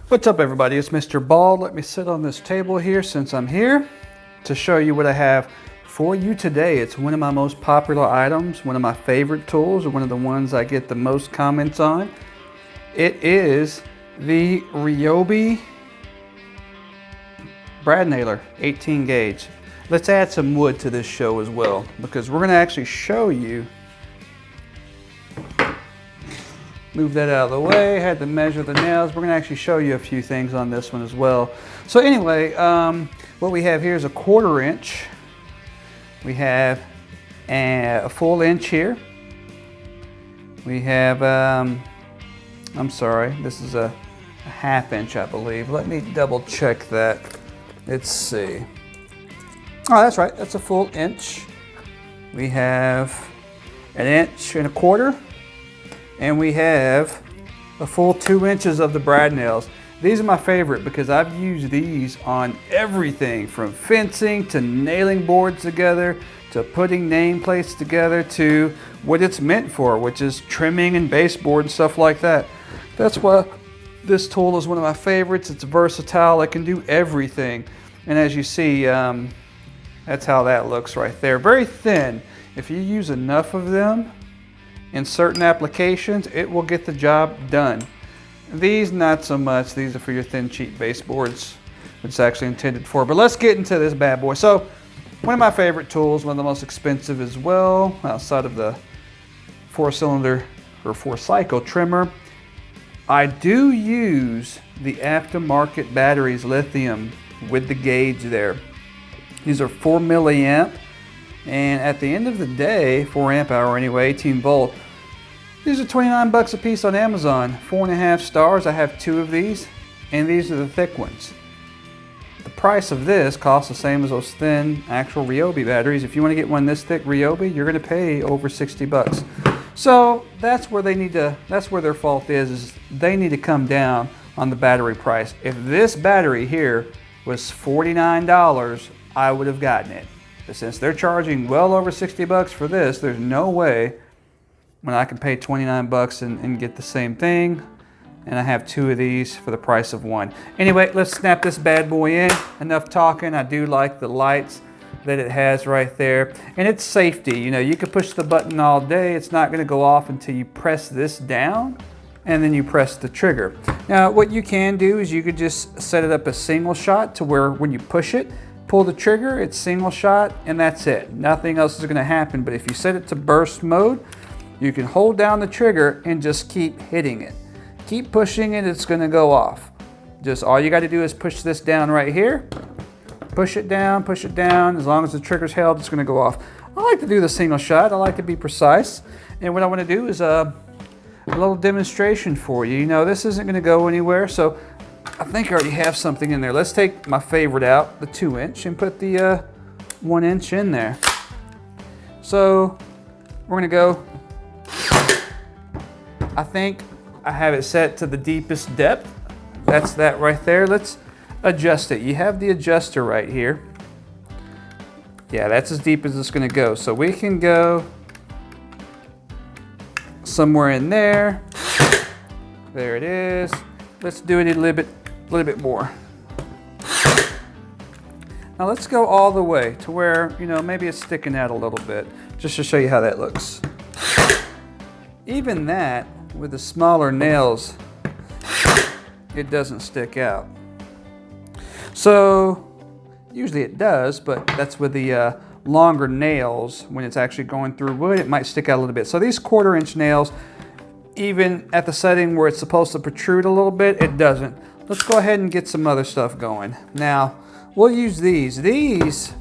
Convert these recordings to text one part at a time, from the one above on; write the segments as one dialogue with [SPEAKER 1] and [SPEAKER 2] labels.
[SPEAKER 1] What's up everybody, it's Mr. Bald. Let me sit on this table here since I'm here to show you what I have for you today. It's one of my most popular items, one of my favorite tools, one of the ones I get the most comments on. It is the Ryobi brad nailer, 18 gauge. Let's add some wood to this show as well, because we're going to actually show you. Move that out of the way, had to measure the nails. We're going to actually show you a few things on this one as well. So anyway, what we have here is a 1/4 inch. We have a full inch here. We have, I'm sorry, this is a 1/2 inch, I believe. Let me double check that. Let's see. Oh, that's right, that's a full inch. We have 1 1/4 inch. And we have a full 2 inches of the brad nails. These are my favorite because I've used these on everything from fencing to nailing boards together to putting nameplates together to what it's meant for, which is trimming and baseboard and stuff like that. That's why this tool is one of my favorites. It's versatile, it can do everything. And as you see, that's how that looks right there. Very thin. If you use enough of them, in certain applications, it will get the job done. These, not so much. These are for your thin, cheap baseboards, which it's actually intended for. But let's get into this bad boy. So, one of my favorite tools, one of the most expensive as well, outside of the 4-cylinder or 4-cycle trimmer. I do use the aftermarket batteries, lithium, with the gauge there. These are 4 milliamp. And at the end of the day, 4 amp hour anyway, 18 volt, these are 29 bucks a piece on Amazon. 4.5 stars, I have 2 of these, and these are the thick ones. The price of this costs the same as those thin actual Ryobi batteries. If you want to get one this thick Ryobi, you're going to pay over 60 bucks. So that's where they need to, that's where their fault is they need to come down on the battery price. If this battery here was $49, I would have gotten it. But since they're charging well over 60 bucks for this, there's no way when I can pay 29 bucks and get the same thing. And I have 2 of these for the price of 1. Anyway, let's snap this bad boy in. Enough talking. I do like the lights that it has right there. And it's safety. You know, you can push the button all day. It's not going to go off until you press this down and then you press the trigger. Now, what you can do is you could just set it up a single shot to where when you push it, pull the trigger, it's single shot, and that's it. Nothing else is going to happen. But if you set it to burst mode, you can hold down the trigger and just keep hitting it. Keep pushing it, it's going to go off. Just all you got to do is push this down right here. Push it down, push it down. As long as the trigger's held, it's going to go off. I like to do the single shot. I like to be precise. And what I want to do is a little demonstration for you. You know, this isn't going to go anywhere, so I think I already have something in there. Let's take my favorite out, the 2 inch, and put the 1 inch in there. So we're gonna go, I think I have it set to the deepest depth. That's that right there. Let's adjust it. You have the adjuster right here. Yeah, that's as deep as it's gonna go. So we can go somewhere in there. There it is. Let's do it a little bit more. Now let's go all the way to where, you know, maybe it's sticking out a little bit, just to show you how that looks. Even that, with the smaller nails, it doesn't stick out. So, usually it does, but that's with the longer nails, when it's actually going through wood, it might stick out a little bit. So these 1/4 inch nails, even at the setting where it's supposed to protrude a little bit, it doesn't. Let's go ahead and get some other stuff going. Now, we'll use these. These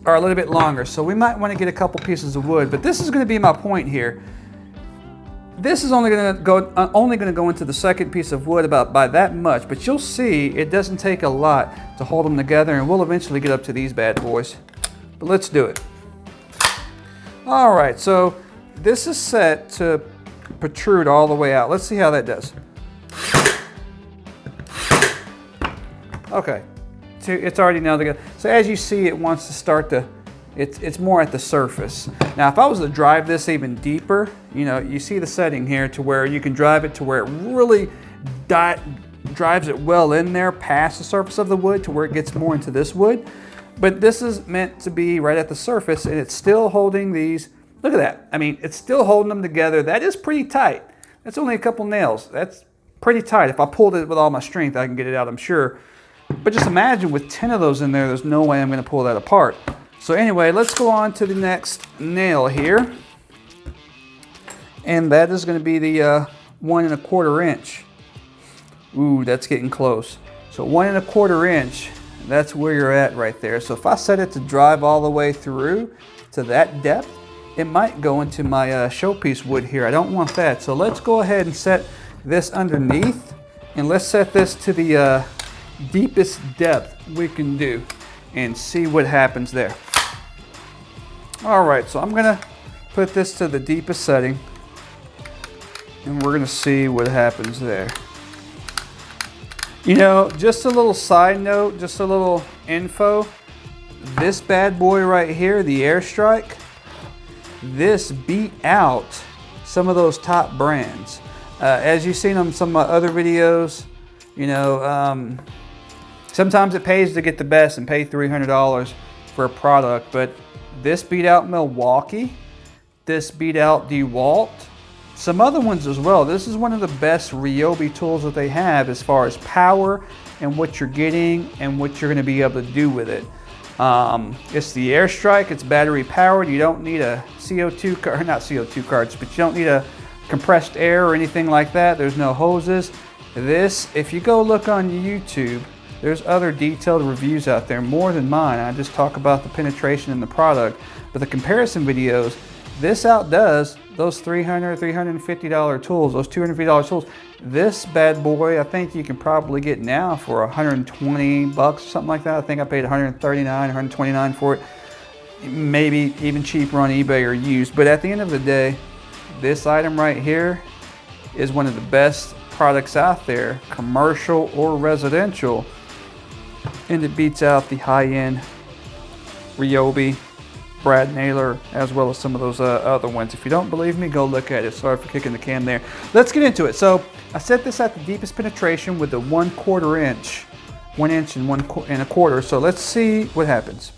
[SPEAKER 1] are a little bit longer, so we might want to get a couple pieces of wood, but this is going to be my point here. This is only going to go into the second piece of wood about by that much, but you'll see it doesn't take a lot to hold them together, and we'll eventually get up to these bad boys. But let's do it. All right, so this is set to protrude all the way out. Let's see how that does. Okay, it's already now together. So as you see, it wants to start to, it's more at the surface. Now, if I was to drive this even deeper, you know, you see the setting here to where you can drive it to where it really drives it well in there past the surface of the wood to where it gets more into this wood. But this is meant to be right at the surface, and it's still holding these. Look at that. I mean, it's still holding them together. That is pretty tight. That's only a couple nails. That's pretty tight. If I pulled it with all my strength, I can get it out, I'm sure. But just imagine with 10 of those in there, there's no way I'm going to pull that apart. So anyway, let's go on to the next nail here. And that is going to be the 1 1/4 inch. Ooh, that's getting close. So 1 1/4 inch, that's where you're at right there. So if I set it to drive all the way through to that depth, it might go into my showpiece wood here. I don't want that. So let's go ahead and set this underneath, and let's set this to the deepest depth we can do and see what happens there. All right, so I'm gonna put this to the deepest setting, and we're gonna see what happens there. You know, just a little side note, just a little info. This bad boy right here, the Airstrike, this beat out some of those top brands. As you've seen on some of my other videos, you know, sometimes it pays to get the best and pay $300 for a product, but this beat out Milwaukee, this beat out DeWalt, some other ones as well. This is one of the best Ryobi tools that they have as far as power and what you're getting and what you're going to be able to do with it. It's the Airstrike, it's battery powered. You don't need a CO2 card, not CO2 cards, but you don't need a compressed air or anything like that. There's no hoses. This, if you go look on YouTube, there's other detailed reviews out there, more than mine. I just talk about the penetration in the product, but the comparison videos, this outdoes those $300, $350 tools, those $250 tools. This bad boy, I think you can probably get now for 120 bucks, something like that. I think I paid 139, 129 for it. Maybe even cheaper on eBay or used. But at the end of the day, this item right here is one of the best products out there, commercial or residential, and it beats out the high-end Ryobi, Brad Naylor, as well as some of those other ones. If you don't believe me, go look at it. Sorry for kicking the can there. Let's get into it. So I set this at the deepest penetration with the 1/4 inch, 1 inch and 1 1/4. So let's see what happens.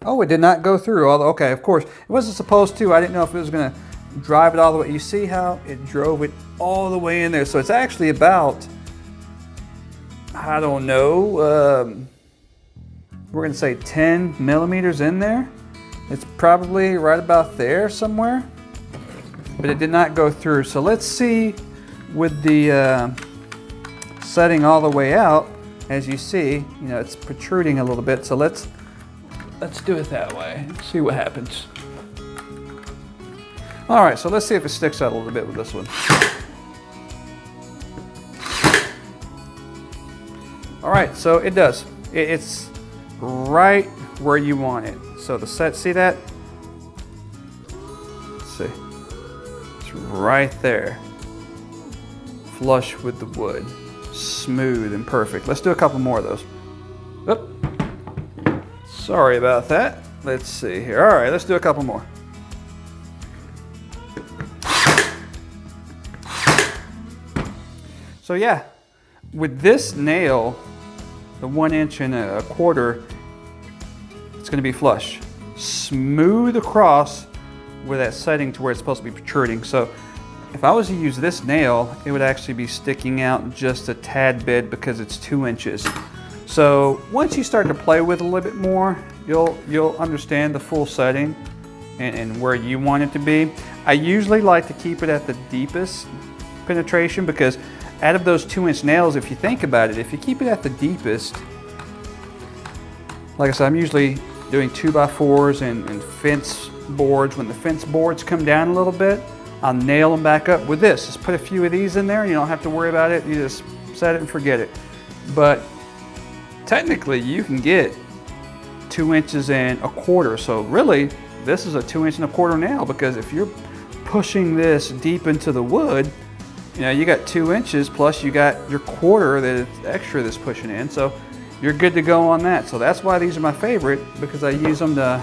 [SPEAKER 1] Oh, it did not go through. Although, okay, of course, it wasn't supposed to. I didn't know if it was going to drive it all the way. You see how it drove it all the way in there. So it's actually about, I don't know, we're going to say 10 millimeters in there. It's probably right about there somewhere, but it did not go through. So let's see with the setting all the way out. As you see, you know, it's protruding a little bit. So let's do it that way. See what happens. All right, so let's see if it sticks out a little bit with this one. All right, so it does. It's right where you want it. So the set, see that? Let's see. It's right there. Flush with the wood. Smooth and perfect. Let's do a couple more of those. Oop. Sorry about that. Let's see here. All right, let's do a couple more. So yeah, with this nail, the 1 inch and 1/4, it's going to be flush, smooth across with that setting to where it's supposed to be protruding. So if I was to use this nail, it would actually be sticking out just a tad bit because it's 2 inches. So once you start to play with it a little bit more, you'll understand the full setting and where you want it to be. I usually like to keep it at the deepest penetration because out of those 2 inch nails, if you think about it, if you keep it at the deepest, like I said, I'm usually doing 2x4s and fence boards. When the fence boards come down a little bit, I'll nail them back up with this. Just put a few of these in there, and you don't have to worry about it. You just set it and forget it. But technically, you can get 2 inches and 1/4. So really, this is a 2 inch and 1/4 nail, because if you're pushing this deep into the wood, you know, you got 2 inches plus you got your 1/4 that it's extra that's pushing in. So you're good to go on that. So that's why these are my favorite, because I use them to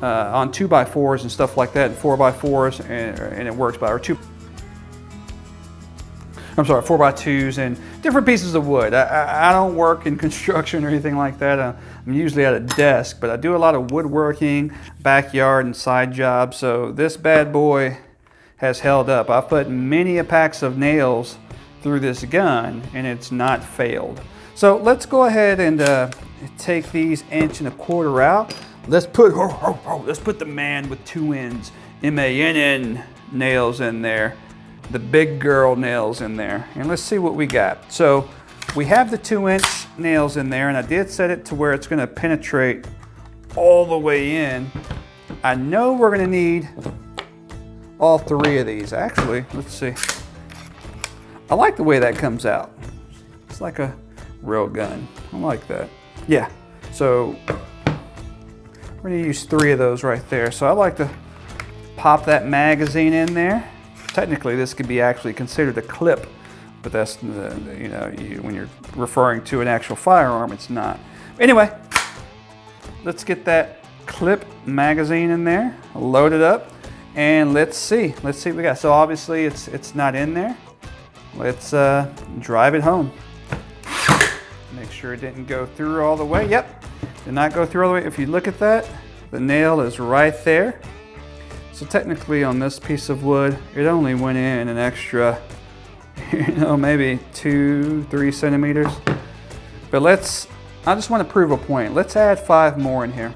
[SPEAKER 1] on 2x4s and stuff like that, and 4x4s, and it works by, or two. I'm sorry, 4x2s and different pieces of wood. I don't work in construction or anything like that. I'm usually at a desk, but I do a lot of woodworking, backyard and side jobs. So this bad boy has held up. I've put many a packs of nails through this gun and it's not failed. So let's go ahead and take these 1.25 inches out. Let's put the man with 2 ends, M-A-N-N nails in there, the big girl nails in there, and let's see what we got. So we have the 2-inch nails in there, and I did set it to where it's going to penetrate all the way in. I know we're going to need all 3 of these. Actually, let's see. I like the way that comes out. It's like a real gun. I like that. Yeah. So we're going to use 3 of those right there. So I like to pop that magazine in there. Technically, this could be actually considered a clip, but that's, when you're referring to an actual firearm, it's not. Anyway, let's get that clip magazine in there, load it up, and let's see what we got. So obviously it's not in there. Let's drive it home. Make sure it didn't go through all the way. Yep, did not go through all the way. If you look at that, the nail is right there. So technically on this piece of wood, it only went in an extra, maybe 2-3 centimeters. But I just want to prove a point. Let's add 5 more in here.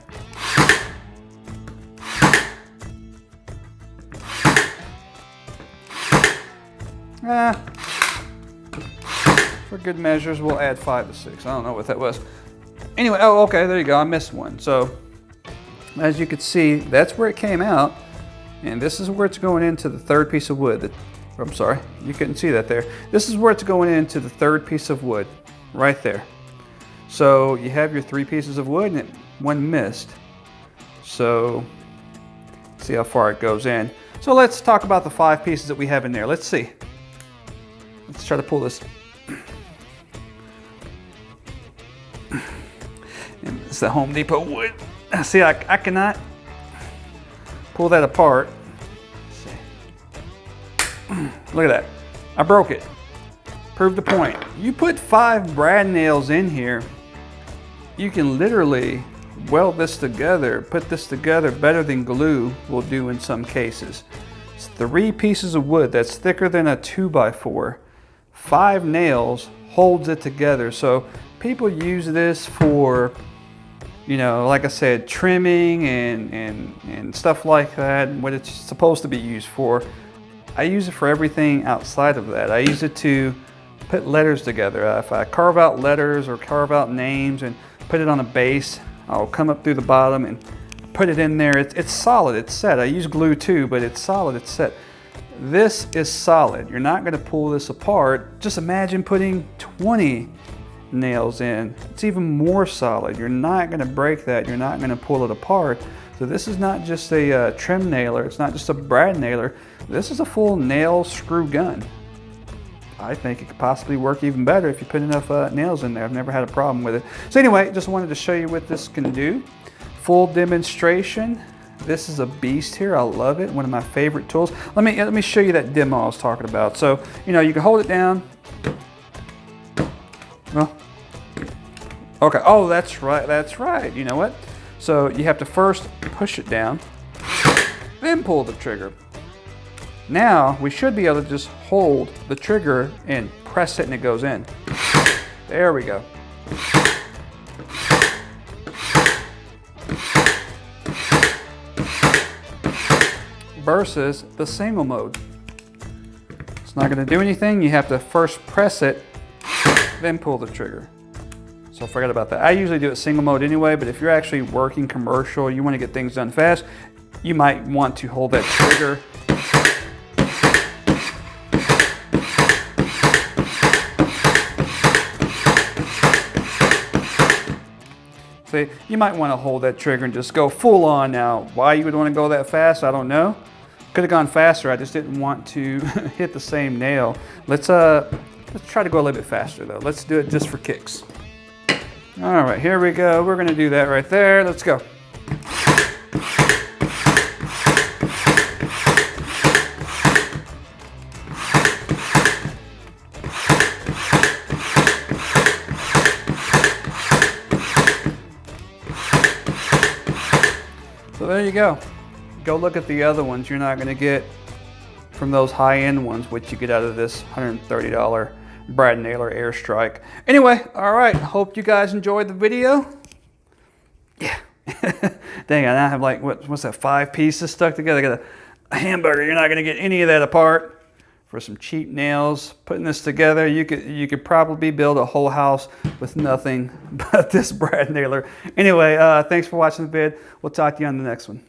[SPEAKER 1] For good measures, we'll add 5 to 6. I don't know what that was. Anyway, oh, okay, there you go. I missed one. So as you can see, that's where it came out. And this is where it's going into the 3rd piece of wood. I'm sorry, you couldn't see that there. This is where it's going into the 3rd piece of wood, right there. So you have your 3 pieces of wood and one missed. So see how far it goes in. So let's talk about the 5 pieces that we have in there. Let's see. Let's try to pull this. And it's the Home Depot wood. See, I cannot pull that apart. Let's see. Look at that. I broke it. Prove the point. You put 5 brad nails in here, you can literally weld this together, put this together better than glue will do in some cases. It's 3 pieces of wood that's thicker than a 2x4. 5 nails holds it together. So people use this for, like I said, trimming and stuff like that, and what it's supposed to be used for. I use it for everything outside of that. I use it to put letters together. If I carve out letters or carve out names and put it on a base, I'll come up through the bottom and put it in there. It's solid, it's set. I use glue too, but it's solid, it's set. This is solid. You're not gonna pull this apart. Just imagine putting 20 nails in. It's even more solid. You're not going to break that. You're not going to pull it apart. So this is not just a trim nailer. It's not just a brad nailer. This is a full nail screw gun. I think it could possibly work even better if you put enough nails in there. I've never had a problem with it. So anyway, just wanted to show you what this can do. Full demonstration. This is a beast here. I love it. One of my favorite tools. Let me show you that demo I was talking about. So, you can hold it down. Well, okay, oh, that's right, you know what? So you have to first push it down, then pull the trigger. Now, we should be able to just hold the trigger and press it and it goes in. There we go. Versus the single mode. It's not gonna do anything. You have to first press it, then pull the trigger. So forget about that. I usually do it single mode anyway, but if you're actually working commercial, you want to get things done fast, you might want to hold that trigger. See, you might want to hold that trigger and just go full on. Now, why you would want to go that fast, I don't know. Could have gone faster. I just didn't want to hit the same nail. Let's try to go a little bit faster though. Let's do it just for kicks. All right, here we go. We're gonna do that right there. Let's go. So there you go. Go look at the other ones you're not going to get from those high-end ones, which you get out of this $130 Brad Naylor Airstrike. Anyway, all right. Hope you guys enjoyed the video. Yeah. Dang, I now have like, what's that, 5 pieces stuck together. I got a hamburger. You're not going to get any of that apart. For some cheap nails, putting this together, you could probably build a whole house with nothing but this Brad Naylor. Anyway, thanks for watching the vid. We'll talk to you on the next one.